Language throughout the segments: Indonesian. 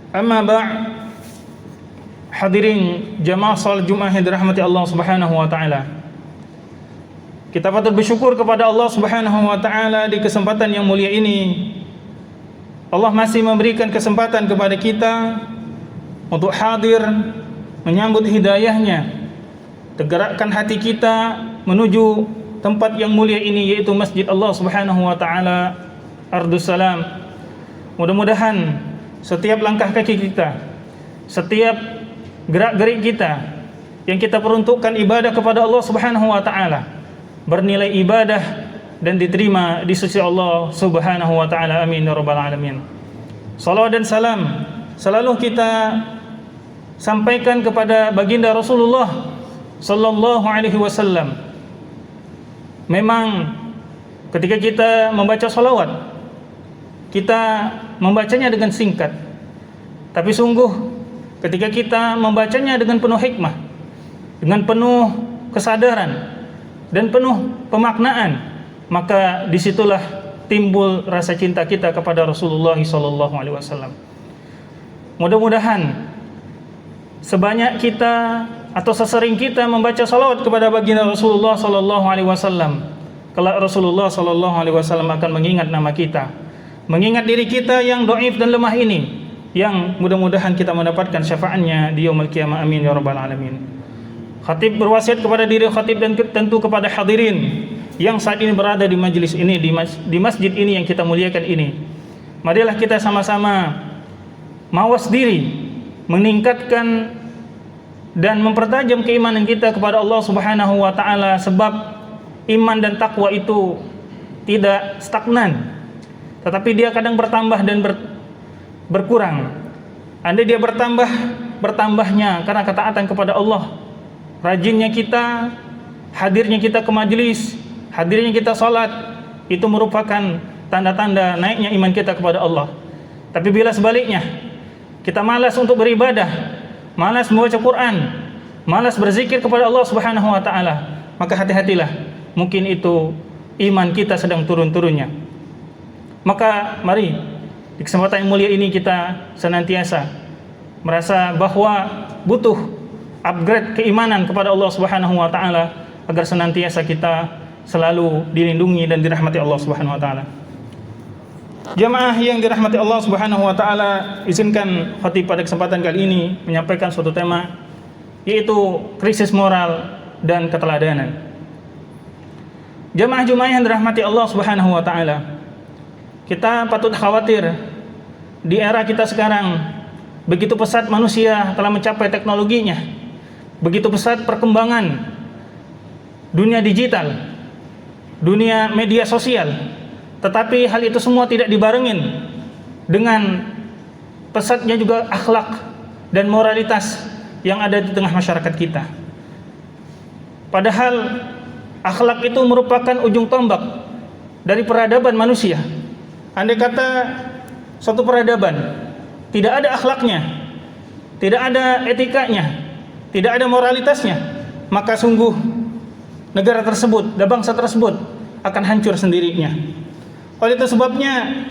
Amma ba' hadirin jamaah salat Jumat yang dirahmati Allah Subhanahu wa taala. Kita patut bersyukur kepada Allah Subhanahu wa taala di kesempatan yang mulia ini. Allah masih memberikan kesempatan kepada kita untuk hadir menyambut hidayahnya, tergerakkan hati kita menuju tempat yang mulia ini, yaitu Masjid Allah Subhanahu wa taala Ardus Salam. Mudah-mudahan setiap langkah kaki kita, setiap gerak-gerik kita yang kita peruntukkan ibadah kepada Allah Subhanahu wa taala bernilai ibadah dan diterima di sisi Allah Subhanahu wa taala. Amin ya rabbal alamin. Salawat dan salam selalu kita sampaikan kepada baginda Rasulullah sallallahu alaihi wasallam. Memang ketika kita membaca salawat, kita membacanya dengan singkat, tapi sungguh ketika kita membacanya dengan penuh hikmah, dengan penuh kesadaran dan penuh pemaknaan, maka disitulah timbul rasa cinta kita kepada Rasulullah SAW. Mudah-mudahan sebanyak kita atau sesering kita membaca salawat kepada baginda Rasulullah SAW, kelak Rasulullah SAW akan mengingat nama kita, mengingat diri kita yang dhaif dan lemah ini, yang mudah-mudahan kita mendapatkan syafaatnya di yaumul qiyamah. Amin ya rabbal alamin. Khatib berwasiat kepada diri khatib dan tentu kepada hadirin yang saat ini berada di majlis ini, di masjid ini yang kita muliakan ini. Marilah kita sama-sama mawas diri, meningkatkan dan mempertajam keimanan kita kepada Allah Subhanahu wa taala, sebab iman dan takwa itu tidak stagnan, tetapi dia kadang bertambah dan berkurang. Andai dia bertambahnya karena ketaatan kepada Allah, rajinnya kita, hadirnya kita ke majelis, hadirnya kita salat, itu merupakan tanda-tanda naiknya iman kita kepada Allah. Tapi bila sebaliknya, kita malas untuk beribadah, malas membaca Quran, malas berzikir kepada Allah Subhanahu wa taala, maka hati-hatilah, mungkin itu iman kita sedang turun-turunnya. Maka mari di kesempatan yang mulia ini kita senantiasa merasa bahwa butuh upgrade keimanan kepada Allah Subhanahu wa taala agar senantiasa kita selalu dilindungi dan dirahmati Allah Subhanahu wa taala. Jamaah yang dirahmati Allah Subhanahu wa taala, izinkan khatib pada kesempatan kali ini menyampaikan suatu tema, yaitu krisis moral dan keteladanan. Jamaah Jumat yang dirahmati Allah Subhanahu wa taala, kita patut khawatir di era kita sekarang, begitu pesat manusia telah mencapai teknologinya, begitu pesat perkembangan dunia digital, dunia media sosial, tetapi hal itu semua tidak dibarengin dengan pesatnya juga akhlak dan moralitas yang ada di tengah masyarakat kita. Padahal akhlak itu merupakan ujung tombak dari peradaban manusia. Andai kata suatu peradaban tidak ada akhlaknya, tidak ada etikanya, tidak ada moralitasnya, maka sungguh negara tersebut dan bangsa tersebut akan hancur sendirinya. Oleh itu sebabnya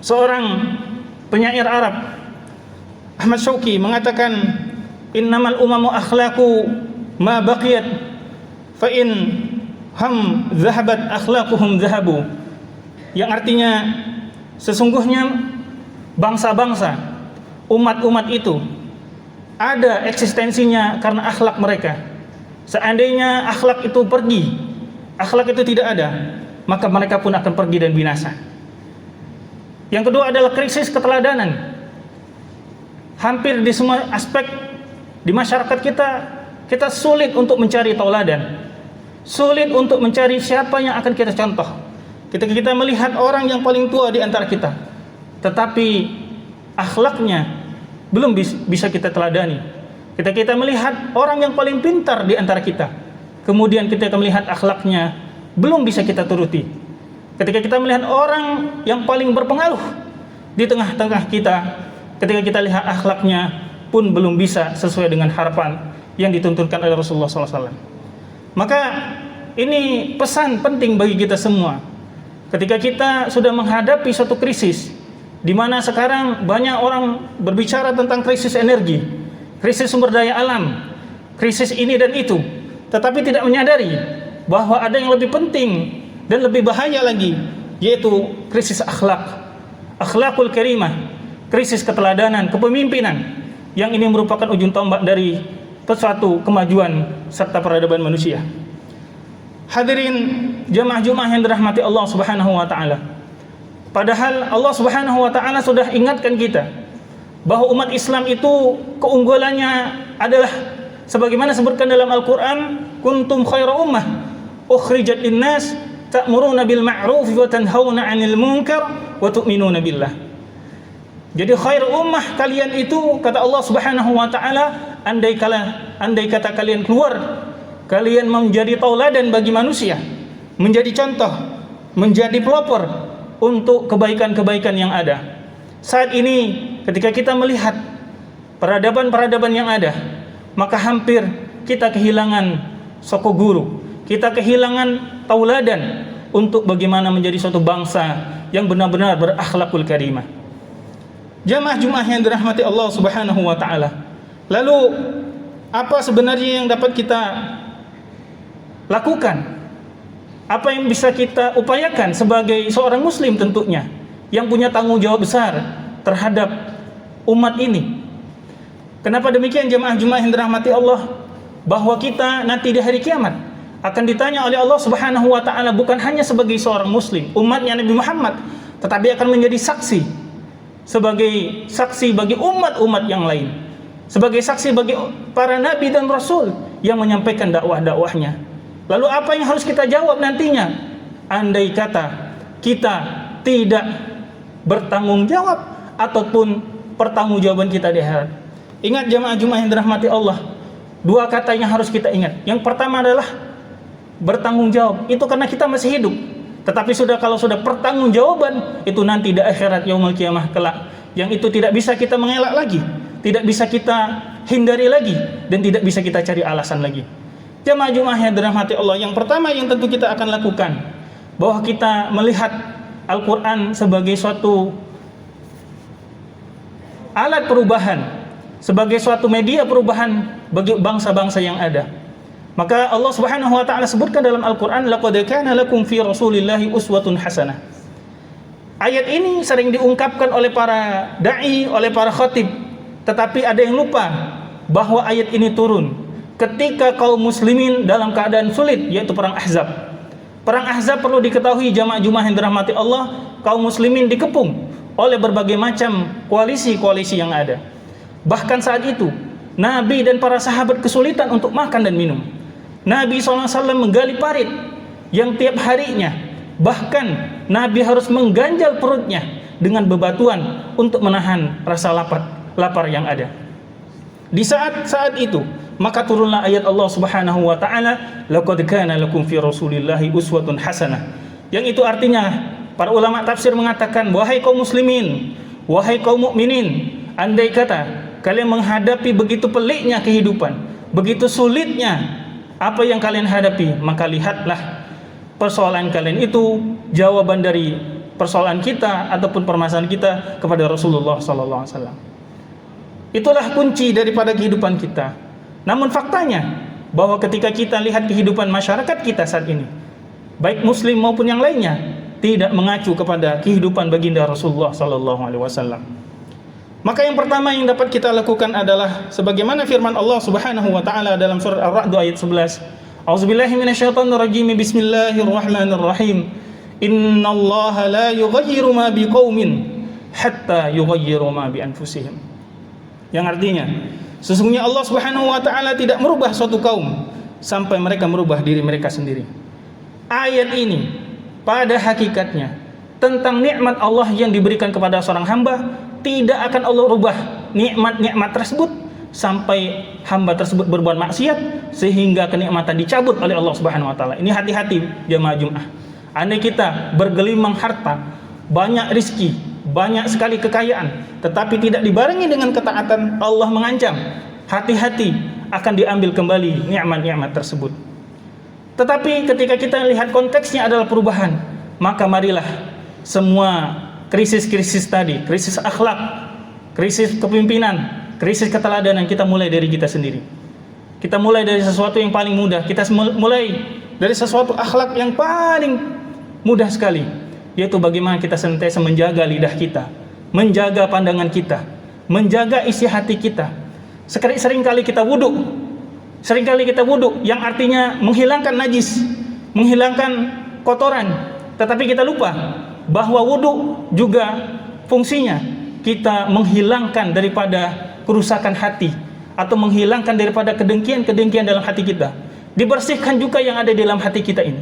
seorang penyair Arab, Ahmad Syauqi, mengatakan, innamal umamu akhlaqu ma baqiyat fa in ham zahabat akhlaquhum zahabu, yang artinya sesungguhnya bangsa-bangsa, umat-umat itu ada eksistensinya karena akhlak mereka. Seandainya akhlak itu pergi, akhlak itu tidak ada, maka mereka pun akan pergi dan binasa. Yang kedua adalah krisis keteladanan. Hampir di semua aspek di masyarakat kita sulit untuk mencari tauladan, sulit untuk mencari siapa yang akan kita contoh. Ketika kita melihat orang yang paling tua di antara kita, tetapi akhlaknya belum bisa kita teladani. Ketika kita melihat orang yang paling pintar di antara kita, kemudian kita melihat akhlaknya belum bisa kita turuti. Ketika kita melihat orang yang paling berpengaruh di tengah-tengah kita, ketika kita lihat akhlaknya pun belum bisa sesuai dengan harapan yang dituntunkan oleh Rasulullah SAW. Maka ini pesan penting bagi kita semua. Ketika kita sudah menghadapi suatu krisis, di mana sekarang banyak orang berbicara tentang krisis energi, krisis sumber daya alam, krisis ini dan itu, tetapi tidak menyadari bahwa ada yang lebih penting dan lebih bahaya lagi, yaitu krisis akhlakul karimah, krisis keteladanan, kepemimpinan, yang ini merupakan ujung tombak dari suatu kemajuan serta peradaban manusia. Hadirin jamaah Jumat yang dirahmati Allah Subhanahu wa taala. Padahal Allah Subhanahu wa taala sudah ingatkan kita bahwa umat Islam itu keunggulannya adalah sebagaimana disebutkan dalam Al-Qur'an, kuntum khaira ummah ukhrijat linnas ta'muruna bil ma'ruf wa tanhauna 'anil munkar wa tu'minuna billah. Jadi khair ummah kalian itu, kata Allah Subhanahu wa taala, andai kata kalian keluar, kalian menjadi tauladan bagi manusia, menjadi contoh, menjadi pelopor untuk kebaikan-kebaikan yang ada. Saat ini ketika kita melihat peradaban-peradaban yang ada, maka hampir kita kehilangan sosok guru, kita kehilangan tauladan untuk bagaimana menjadi suatu bangsa yang benar-benar berakhlakul karimah. Jamaah Jumat yang dirahmati Allah Subhanahu wa taala. Lalu apa sebenarnya yang dapat kita lakukan? Apa yang bisa kita upayakan sebagai seorang muslim tentunya yang punya tanggung jawab besar terhadap umat ini? Kenapa demikian jamaah Jumat yang dirahmati Allah? Bahwa kita nanti di hari kiamat akan ditanya oleh Allah Subhanahu wa taala bukan hanya sebagai seorang muslim, umatnya Nabi Muhammad, tetapi akan menjadi saksi, sebagai saksi bagi umat-umat yang lain, sebagai saksi bagi para nabi dan rasul yang menyampaikan dakwah-dakwahnya. Lalu apa yang harus kita jawab nantinya? Andai kata kita tidak bertanggung jawab ataupun pertanggungjawaban kita di akhirat. Ingat jamaah Jumat yang dirahmati Allah, dua kata yang harus kita ingat. Yang pertama adalah bertanggung jawab. Itu karena kita masih hidup. Tetapi kalau sudah pertanggungjawaban, itu nanti di akhirat yaumul kiamah kelak, yang itu tidak bisa kita mengelak lagi, tidak bisa kita hindari lagi, dan tidak bisa kita cari alasan lagi. Jamaah Jumat yang dirahmati Allah, yang pertama yang tentu kita akan lakukan, bahwa kita melihat Al-Quran sebagai suatu alat perubahan, sebagai suatu media perubahan bagi bangsa-bangsa yang ada. Maka Allah Subhanahu wa taala sebutkan dalam Al-Qur'an, laqad kana lakum fi Rasulillahi uswatun hasanah. Ayat ini sering diungkapkan oleh para dai, oleh para khatib, tetapi ada yang lupa bahwa ayat ini turun ketika kaum muslimin dalam keadaan sulit, yaitu perang Ahzab. Perang Ahzab perlu diketahui jamaah Jumat yang dirahmati Allah, kaum muslimin dikepung oleh berbagai macam koalisi-koalisi yang ada. Bahkan saat itu Nabi dan para sahabat kesulitan untuk makan dan minum. Nabi SAW menggali parit yang tiap harinya, bahkan Nabi harus mengganjal perutnya dengan bebatuan untuk menahan rasa lapar yang ada. Di saat itu, maka turunlah ayat Allah Subhanahu wa taala, laqad kana lakum fi Rasulillahi uswatun hasanah. Yang itu artinya, para ulama tafsir mengatakan, wahai kaum muslimin, wahai kaum mukminin, andai kata kalian menghadapi begitu peliknya kehidupan, begitu sulitnya apa yang kalian hadapi, maka lihatlah persoalan kalian itu jawaban dari persoalan kita ataupun permasalahan kita kepada Rasulullah sallallahu alaihi wasallam. Itulah kunci daripada kehidupan kita. Namun faktanya bahwa ketika kita lihat kehidupan masyarakat kita saat ini, baik muslim maupun yang lainnya, tidak mengacu kepada kehidupan baginda Rasulullah sallallahu alaihi wasallam. Maka yang pertama yang dapat kita lakukan adalah sebagaimana firman Allah Subhanahu wa taala dalam surat Ar-Ra'd ayat 11. A'udzubillahi minasyaitonir rajim. Bismillahirrahmanirrahim. Innallaha la yughayyiru ma biqaumin hatta yughayyiru ma bi anfusihim. Yang artinya, sesungguhnya Allah Subhanahu wa taala tidak merubah suatu kaum sampai mereka merubah diri mereka sendiri. Ayat ini pada hakikatnya tentang nikmat Allah yang diberikan kepada seorang hamba, tidak akan Allah rubah nikmat-nikmat tersebut sampai hamba tersebut berbuat maksiat sehingga kenikmatan dicabut oleh Allah Subhanahu wa taala. Ini hati-hati jamaah Jumat. Andai kita bergelimang harta, banyak rizki, banyak sekali kekayaan, tetapi tidak dibarengi dengan ketaatan, Allah mengancam, hati-hati akan diambil kembali nikmat-nikmat tersebut. Tetapi ketika kita lihat konteksnya adalah perubahan, maka marilah semua krisis-krisis tadi, krisis akhlak, krisis kepemimpinan, krisis keteladanan, kita mulai dari kita sendiri. Kita mulai dari sesuatu yang paling mudah. Kita mulai dari sesuatu akhlak yang paling mudah sekali, yaitu bagaimana kita senantiasa menjaga lidah kita, menjaga pandangan kita, menjaga isi hati kita. Seringkali kita wudhu, yang artinya menghilangkan najis, menghilangkan kotoran, tetapi kita lupa bahwa wudhu juga fungsinya kita menghilangkan daripada kerusakan hati, atau menghilangkan daripada kedengkian dalam hati kita, dibersihkan juga yang ada di dalam hati kita ini.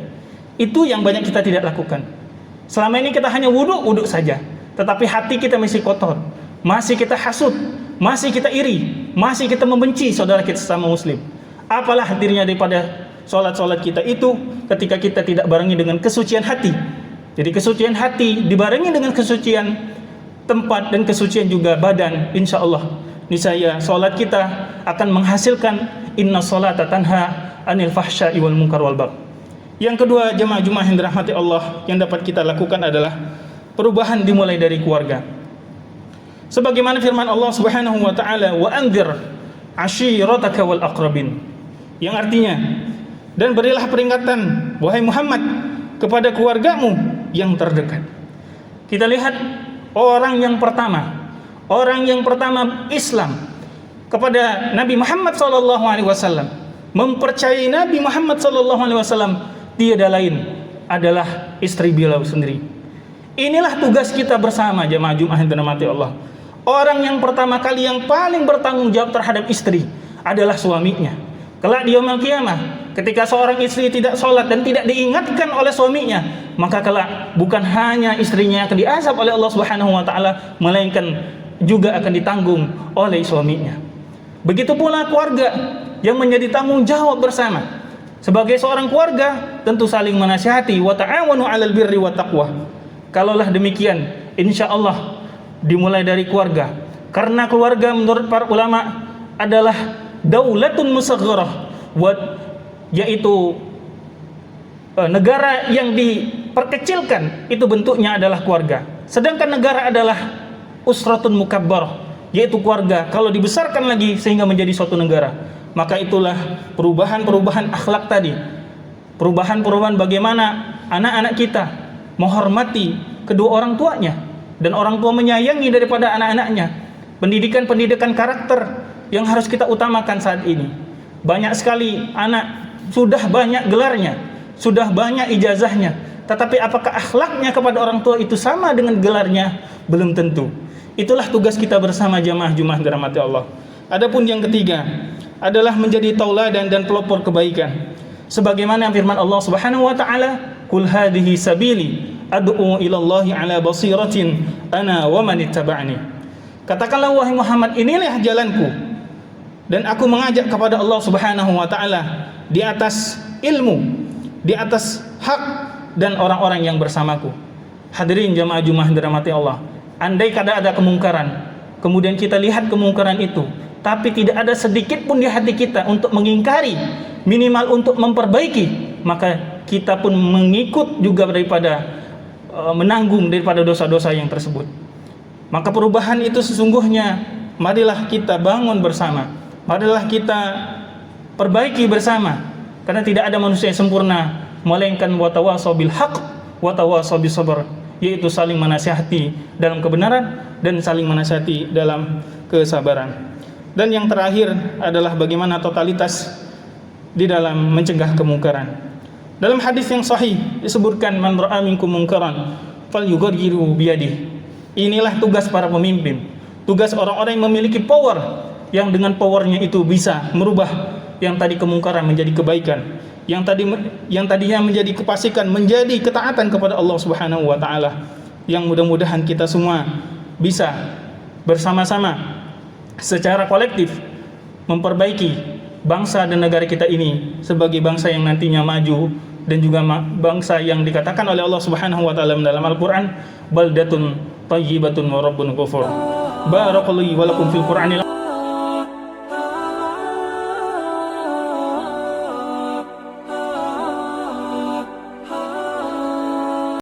Itu yang banyak kita tidak lakukan. Selama ini kita hanya wudhu saja, tetapi hati kita masih kotor, masih kita hasut, masih kita iri, masih kita membenci saudara kita sesama muslim. Apalah hadirnya daripada solat kita itu ketika kita tidak barengi dengan kesucian hati. Jadi kesucian hati dibarengi dengan kesucian tempat dan kesucian juga badan, insya Allah niscaya solat kita akan menghasilkan inna solata tanha anil fahsya'i wal munkar wal bagh. Yang kedua, jemaah yang dirahmati Allah, yang dapat kita lakukan adalah perubahan dimulai dari keluarga. Sebagaimana firman Allah Subhanahu wa taala, wa anzir ashirataka wal aqrabin, yang artinya, dan berilah peringatan wahai Muhammad kepada keluargamu yang terdekat. Kita lihat orang yang pertama Islam kepada Nabi Muhammad SAW, mempercayai Nabi Muhammad SAW, tiada lain adalah istri beliau sendiri. Inilah tugas kita bersama jemaah Jumat yang dirahmati Allah. Orang yang pertama kali yang paling bertanggung jawab terhadap istri adalah suaminya. Kelak di yaumul qiyamah, ketika seorang istri tidak sholat dan tidak diingatkan oleh suaminya, maka kelak bukan hanya istrinya akan diazab oleh Allah Subhanahu wa taala, melainkan juga akan ditanggung oleh suaminya. Begitu pula keluarga yang menjadi tanggung jawab bersama. Sebagai seorang keluarga tentu saling menasihati, wa ta'awanu 'alal birri wat taqwa. Kalaulah demikian, insyaallah dimulai dari keluarga. Karena keluarga menurut para ulama adalah daulatun musaghharah, yaitu negara yang diperkecilkan, itu bentuknya adalah keluarga. Sedangkan negara adalah usratun mukabbarah, yaitu keluarga kalau dibesarkan lagi sehingga menjadi suatu negara. Maka itulah perubahan akhlak tadi, perubahan bagaimana anak-anak kita menghormati kedua orang tuanya, dan orang tua menyayangi daripada anak-anaknya. Pendidikan karakter yang harus kita utamakan saat ini. Banyak sekali anak sudah banyak gelarnya, sudah banyak ijazahnya, tetapi apakah akhlaknya kepada orang tua itu sama dengan gelarnya? Belum tentu. Itulah tugas kita bersama jamaah Jumat dirahmati Allah. Adapun yang ketiga adalah menjadi tauladan dan pelopor kebaikan. Sebagaimana firman Allah Subhanahu wa taala, "Qul hadhihi sabili ad'u ila Allahi ala basiratin ana wa man ittaba'ani." Katakanlah wahai Muhammad, inilah jalanku dan aku mengajak kepada Allah Subhanahu wa taala di atas ilmu, di atas hak dan orang-orang yang bersamaku. Hadirin jamaah Jumat dirahmati Allah. Andai kada ada kemungkaran, kemudian kita lihat kemungkaran itu, tapi tidak ada sedikit pun di hati kita untuk mengingkari, minimal untuk memperbaiki, maka kita pun mengikut juga daripada menanggung daripada dosa-dosa yang tersebut. Maka perubahan itu sesungguhnya marilah kita bangun bersama, marilah kita perbaiki bersama, karena tidak ada manusia yang sempurna melainkan watawasau bil haq watawasau bis sabr, yaitu saling menasihati dalam kebenaran dan saling menasihati dalam kesabaran. Dan yang terakhir adalah bagaimana totalitas di dalam mencegah kemungkaran. Dalam hadis yang sahih disebutkan, man ra'a minkum munkaran falyughayyirhu biyadihi. Inilah tugas para pemimpin, tugas orang-orang yang memiliki power, yang dengan powernya itu bisa merubah yang tadi kemungkaran menjadi kebaikan, yang tadinya menjadi kefasikan menjadi ketaatan kepada Allah Subhanahu wa taala. Yang mudah-mudahan kita semua bisa bersama-sama secara kolektif memperbaiki bangsa dan negara kita ini sebagai bangsa yang nantinya maju, dan juga bangsa yang dikatakan oleh Allah Subhanahu wa taala dalam Al-Qur'an, baldatun thayyibatun wa rabbun ghafur. Barakallahu wa lakum fil Qur'anil